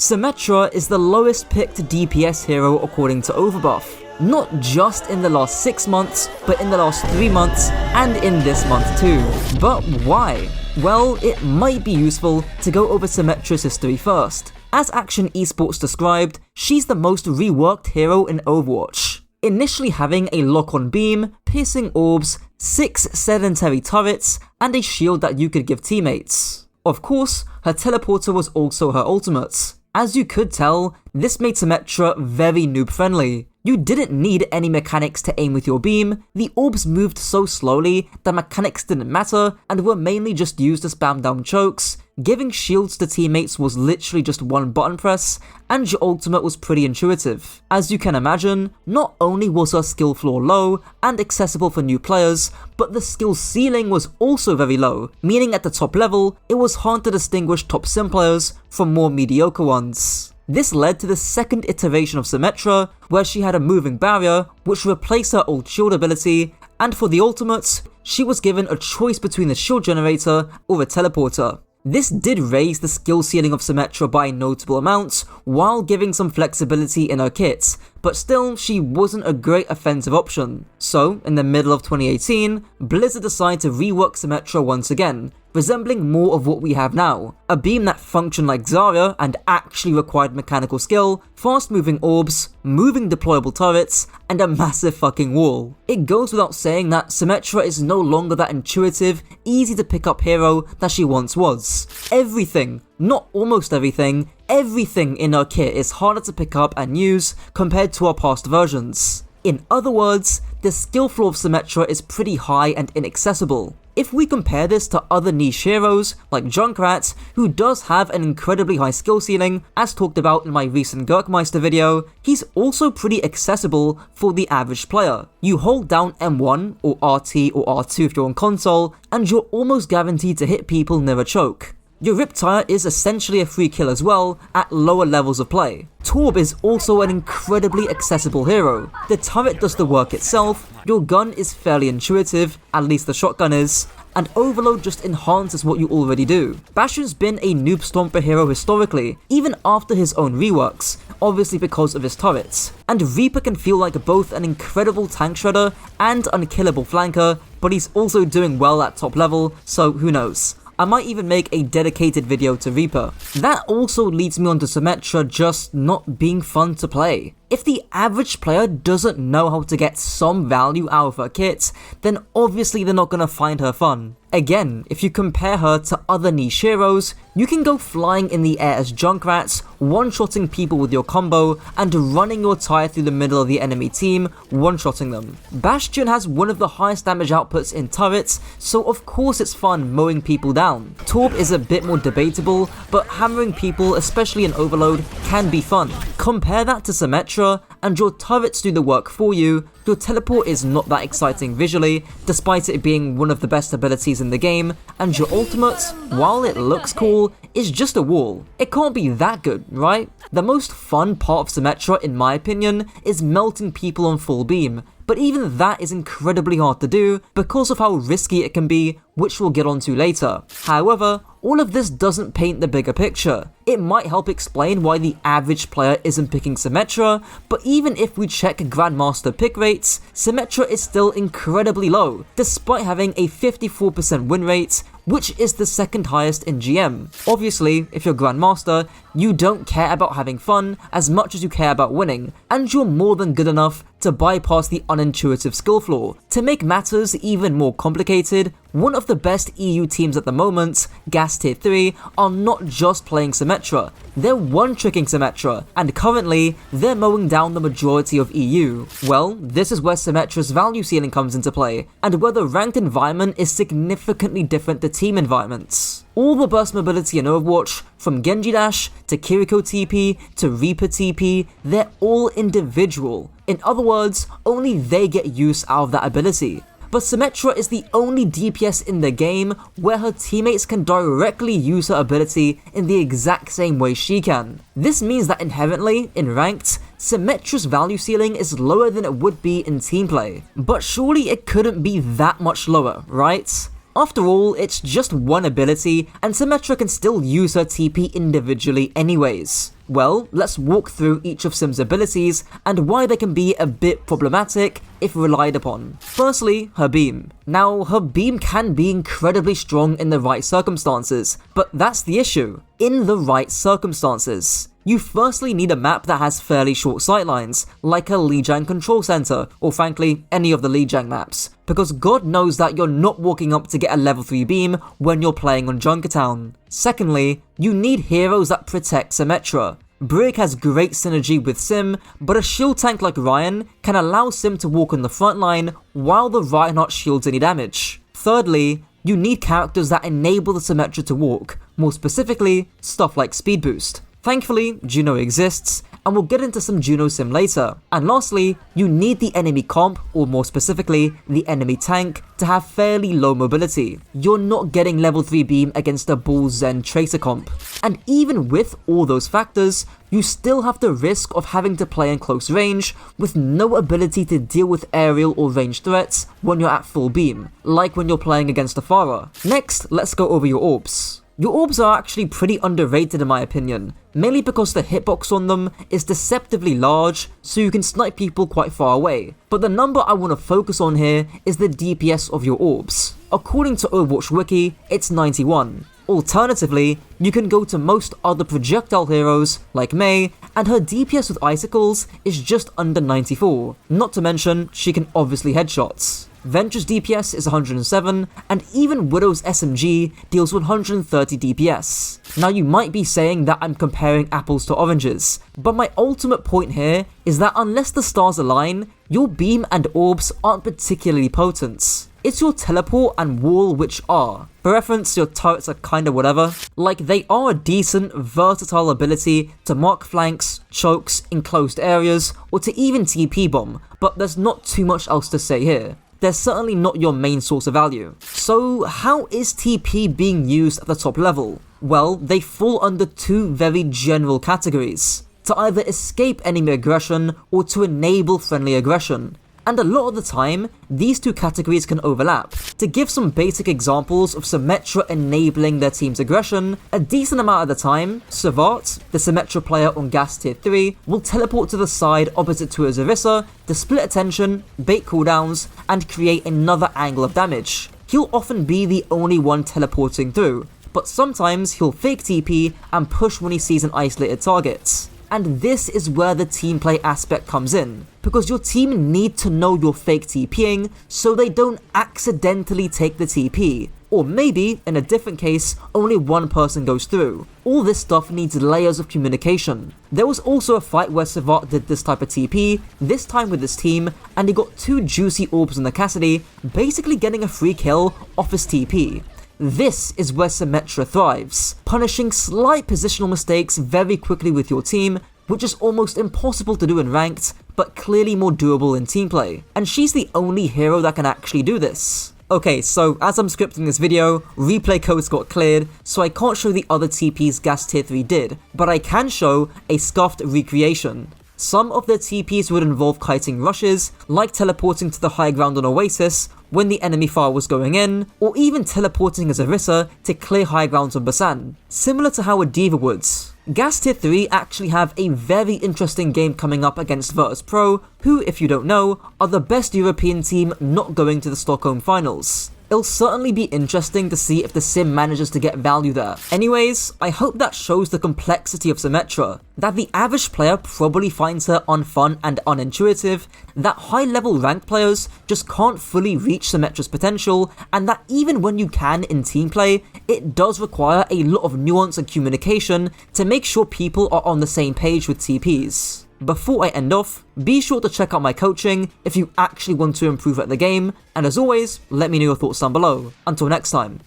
Symmetra is the lowest picked DPS hero according to Overbuff. Not just in the last 6 months, but in the last 3 months, and in this month too. But why? Well, it might be useful to go over Symmetra's history first. As Action Esports described, she's the most reworked hero in Overwatch. Initially having a lock-on beam, piercing orbs, 6 sedentary turrets, and a shield that you could give teammates. Of course, her teleporter was also her ultimate. As you could tell, this made Symmetra very noob friendly. You didn't need any mechanics to aim with your beam, the orbs moved so slowly that mechanics didn't matter and were mainly just used to spam down chokes, giving shields to teammates was literally just one button press, and your ultimate was pretty intuitive. As you can imagine, not only was her skill floor low and accessible for new players, but the skill ceiling was also very low, meaning at the top level, it was hard to distinguish top sim players from more mediocre ones. This led to the second iteration of Symmetra, where she had a moving barrier, which replaced her old shield ability, and for the ultimates, she was given a choice between the shield generator or a teleporter. This did raise the skill ceiling of Symmetra by notable amounts, while giving some flexibility in her kit, but still, she wasn't a great offensive option. So, in the middle of 2018, Blizzard decided to rework Symmetra once again, resembling more of what we have now. A beam that functioned like Zarya and actually required mechanical skill, fast moving orbs, moving deployable turrets, and a massive fucking wall. It goes without saying that Symmetra is no longer that intuitive, easy to pick up hero that she once was. Everything, not almost everything in her kit is harder to pick up and use compared to our past versions. In other words, the skill floor of Symmetra is pretty high and inaccessible. If we compare this to other niche heroes, like Junkrat, who does have an incredibly high skill ceiling, as talked about in my recent Gurkmeister video, he's also pretty accessible for the average player. You hold down M1, or RT or R2 if you're on console, and you're almost guaranteed to hit people near a choke. Your Riptire is essentially a free kill as well, at lower levels of play. Torb is also an incredibly accessible hero. The turret does the work itself, your gun is fairly intuitive, at least the shotgun is, and Overload just enhances what you already do. Bastion's been a noob stomper hero historically, even after his own reworks, obviously because of his turrets. And Reaper can feel like both an incredible tank shredder and unkillable flanker, but he's also doing well at top level, so who knows. I might even make a dedicated video to Reaper. That also leads me on to Symmetra just not being fun to play. If the average player doesn't know how to get some value out of her kit, then obviously they're not gonna find her fun. Again, if you compare her to other niche heroes, you can go flying in the air as Junkrats, one-shotting people with your combo, and running your tire through the middle of the enemy team, one-shotting them. Bastion has one of the highest damage outputs in turrets, so of course it's fun mowing people down. Torb is a bit more debatable, but hammering people, especially in Overload, can be fun. Compare that to Symmetra, and your turrets do the work for you. Your teleport is not that exciting visually, despite it being one of the best abilities in the game, and your ultimate, while it looks cool, is just a wall. It can't be that good, right? The most fun part of Symmetra, in my opinion, is melting people on full beam, but even that is incredibly hard to do because of how risky it can be, which we'll get onto later. However, all of this doesn't paint the bigger picture. It might help explain why the average player isn't picking Symmetra, but even if we check Grandmaster pick rates, Symmetra is still incredibly low, despite having a 54% win rate, which is the second highest in GM. Obviously, if you're Grandmaster, you don't care about having fun as much as you care about winning, and you're more than good enough to bypass the unintuitive skill floor. To make matters even more complicated, one of the best EU teams at the moment, Gas Tier 3, are not just playing Symmetra, they're one-tricking Symmetra, and currently, they're mowing down the majority of EU. Well, this is where Symmetra's value ceiling comes into play, and where the ranked environment is significantly different to team environments. All the burst mobility in Overwatch, from Genji Dash, to Kiriko TP, to Reaper TP, they're all individual. In other words, only they get use out of that ability. But Symmetra is the only DPS in the game where her teammates can directly use her ability in the exact same way she can. This means that inherently, in ranked, Symmetra's value ceiling is lower than it would be in Teamplay. But surely it couldn't be that much lower, right? After all, it's just one ability, and Symmetra can still use her TP individually anyways. Well, let's walk through each of Sym's abilities and why they can be a bit problematic if relied upon. Firstly, her beam. Now, her beam can be incredibly strong in the right circumstances, but that's the issue. In the right circumstances. You firstly need a map that has fairly short sightlines, like a Lijiang Control Center, or frankly, any of the Lijiang maps, because God knows that you're not walking up to get a level 3 beam when you're playing on Junkertown. Secondly, you need heroes that protect Symmetra. Brig has great synergy with Sym, but a shield tank like Ryan can allow Sym to walk on the front line while the Reinhardt shields any damage. Thirdly, you need characters that enable the Symmetra to walk, more specifically, stuff like Speed Boost. Thankfully, Juno exists, and we'll get into some Juno Sim later. And lastly, you need the enemy comp, or more specifically, the enemy tank, to have fairly low mobility. You're not getting level 3 beam against a Bull Zen Tracer comp. And even with all those factors, you still have the risk of having to play in close range with no ability to deal with aerial or ranged threats when you're at full beam, like when you're playing against a Pharah. Next, let's go over your orbs. Your orbs are actually pretty underrated in my opinion, mainly because the hitbox on them is deceptively large, so you can snipe people quite far away. But the number I want to focus on here is the DPS of your orbs. According to Overwatch Wiki, it's 91. Alternatively, you can go to most other projectile heroes, like Mei, and her DPS with icicles is just under 94, not to mention she can obviously headshots. Venture's DPS is 107, and even Widow's SMG deals 130 DPS. Now you might be saying that I'm comparing apples to oranges, but my ultimate point here is that unless the stars align, your beam and orbs aren't particularly potent. It's your teleport and wall which are. For reference, your turrets are kinda whatever. Like, they are a decent, versatile ability to mark flanks, chokes, enclosed areas, or to even TP bomb, but there's not too much else to say here. They're certainly not your main source of value. So how is TP being used at the top level? Well, they fall under two very general categories: to either escape enemy aggression or to enable friendly aggression. And a lot of the time, these two categories can overlap. To give some basic examples of Symmetra enabling their team's aggression, a decent amount of the time, Savart, the Symmetra player on Gas Tier 3, will teleport to the side opposite to a Zarissa to split attention, bait cooldowns, and create another angle of damage. He'll often be the only one teleporting through, but sometimes he'll fake TP and push when he sees an isolated target. And this is where the team play aspect comes in, because your team need to know you're fake TPing so they don't accidentally take the TP. Or maybe, in a different case, only one person goes through. All this stuff needs layers of communication. There was also a fight where Savart did this type of TP, this time with his team, and he got two juicy orbs on the Cassidy, basically getting a free kill off his TP. This is where Symmetra thrives, punishing slight positional mistakes very quickly with your team, which is almost impossible to do in ranked, but clearly more doable in teamplay. And she's the only hero that can actually do this. Okay, so as I'm scripting this video, replay codes got cleared, so I can't show the other TPs Gas Tier 3 did, but I can show a scuffed recreation. Some of their TPs would involve kiting rushes, like teleporting to the high ground on Oasis when the enemy fire was going in, or even teleporting as Zarissa to clear high grounds on Basan, similar to how a D.Va would. Gas Tier 3 actually have a very interesting game coming up against Virtus Pro, who, if you don't know, are the best European team not going to the Stockholm finals. It'll certainly be interesting to see if the sim manages to get value there. Anyways, I hope that shows the complexity of Symmetra, that the average player probably finds her unfun and unintuitive, that high-level ranked players just can't fully reach Symmetra's potential, and that even when you can in teamplay, it does require a lot of nuance and communication to make sure people are on the same page with TPs. Before I end off, be sure to check out my coaching if you actually want to improve at the game, and as always, let me know your thoughts down below. Until next time.